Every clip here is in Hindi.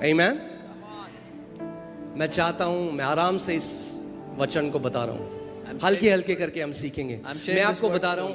आमीन। मैं चाहता हूं, मैं आराम से इस वचन को बता रहा हूं, हल्के हल्के करके हम सीखेंगे। मैं आपको बता रहा हूं,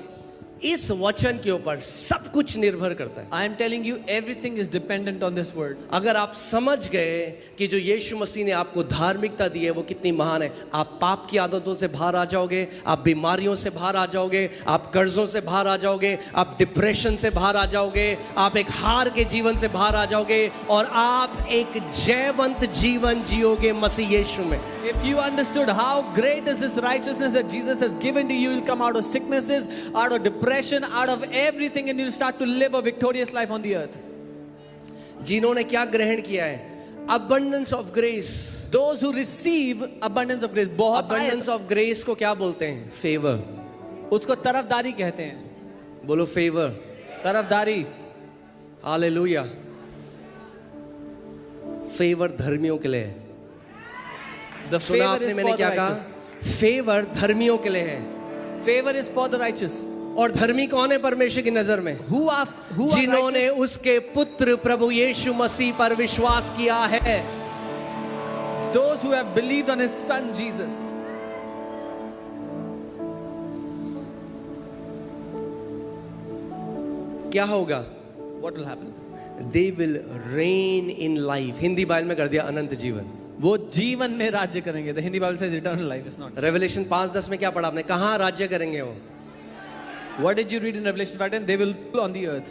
इस वचन के ऊपर सब कुछ निर्भर करता है। I am telling you, everything is dependent on this word. अगर आप समझ गए कि जो यीशु मसीह ने आपको धार्मिकता दी है वो कितनी महान है, आप पाप की आदतों से बाहर आ जाओगे, आप बीमारियों से बाहर आ जाओगे, आप कर्जों से बाहर आ जाओगे, आप डिप्रेशन से बाहर आ जाओगे, आप एक हार के जीवन से बाहर आ जाओगे और आप एक जयवंत जीवन जियोगे मसीह यीशु में। If you understood how great is this righteousness that Jesus has given to you, you'll come out of sicknesses, out of depression, out of everything, and you'll start to live a victorious life on the earth. जिन्होंने क्या ग्रहण किया है? Abundance of grace. Those who receive abundance of grace. Abundance of grace को क्या बोलते हैं? Favor. उसको तरफदारी कहते हैं। बोलो favor. तरफदारी। Hallelujah. Favor धर्मियों के लिए है। The सुना favor आपने is मैंने for the क्या कहा? righteous. फेवर धर्मियों के लिए है। Favor is for the righteous. और धर्मी कौन है परमेश्वर की नजर में? Who are जिन्होंने righteous? उसके पुत्र प्रभु यीशु मसीह पर विश्वास किया है। Those who have believed on his son Jesus. क्या होगा? What will happen? They will reign in life. Hindi Bible में कर दिया अनंत जीवन। वो जीवन में राज्य करेंगे। The Hindi Bible says eternal life is not. Revelation 5:10 में क्या पढ़ा आपने? कहाँ राज्य करेंगे वो? What did you read in Revelation 5:10? They will rule on the earth.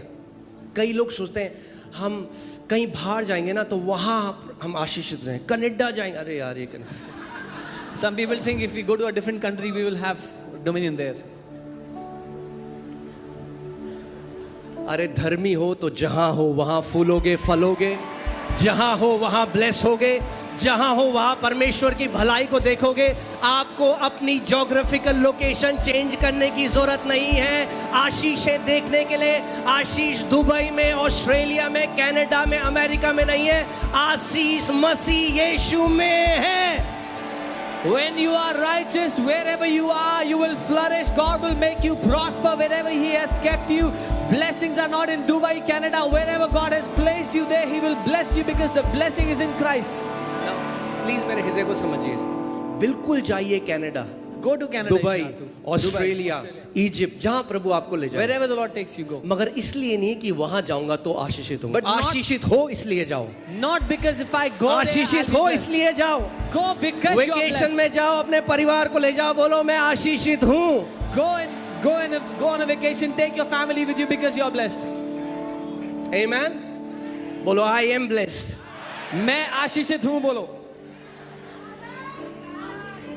कई लोग सोचते हैं हम कहीं बाहर जाएंगे ना तो वहां हम आशीषित रहें, कनाडा जाएंगे। अरे यार ये Some people think if we go to a different country, we will have dominion there. अरे धर्मी हो तो जहां हो वहां फूलोगे फलोगे, जहां हो वहां ब्लेस होगे, जहां हो वहां परमेश्वर की भलाई को देखोगे। आपको अपनी ज्योग्राफिकल लोकेशन चेंज करने की जरूरत नहीं है आशीषें देखने के लिए। आशीष दुबई में, ऑस्ट्रेलिया में, कनाडा में, अमेरिका में नहीं है, आशीष मसीह यीशु में है। When you are righteous, wherever you are, you will flourish. God will make you prosper wherever He has kept you. Blessings are not in Dubai, Canada. Wherever God has placed you there, He will bless you because the blessing is in Christ. Please मेरे हृदय को समझिए, बिल्कुल जाइए Canada, Go to Canada. Dubai, Australia, Egypt, जहां प्रभु आपको ले जाए। Wherever the Lord takes you, go. मगर इसलिए नहीं कि वहां जाऊंगा तो आशीषित होऊंगा। But not- आशीषित हो इसलिए जाओ, Not because if I go there, आशीषित I'll be हो blessed. इसलिए जाओ। Go because you are vacation blessed. में जाओ, अपने परिवार को ले जाओ, बोलो मैं आशीषित हूँ। Go on a vacation. Take your family with you because you are blessed. आमेन। बोलो आई एम ब्लेस्ड। मैं आशीषित हूँ बोलो।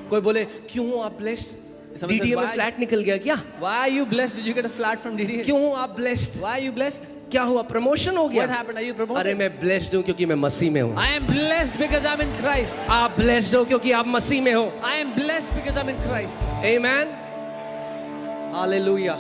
कोई बोले क्यों हो आप ब्लेस्ड? Someone says, डीडीए में why- फ्लैट निकल गया क्या? Why are you blessed? Did you get a flat from DDA? क्यों हो आप blessed? Why are you blessed? क्या हुआ, प्रमोशन हो गया? What happened? Are you promoted? अरे मैं ब्लेस्ड हूँ क्योंकि मैं मसीह में हूँ। I am blessed because I'm in Christ. आप ब्लेस्ड हो क्योंकि आप मसीह में हो। I am blessed because I'm in Christ. Amen. Hallelujah.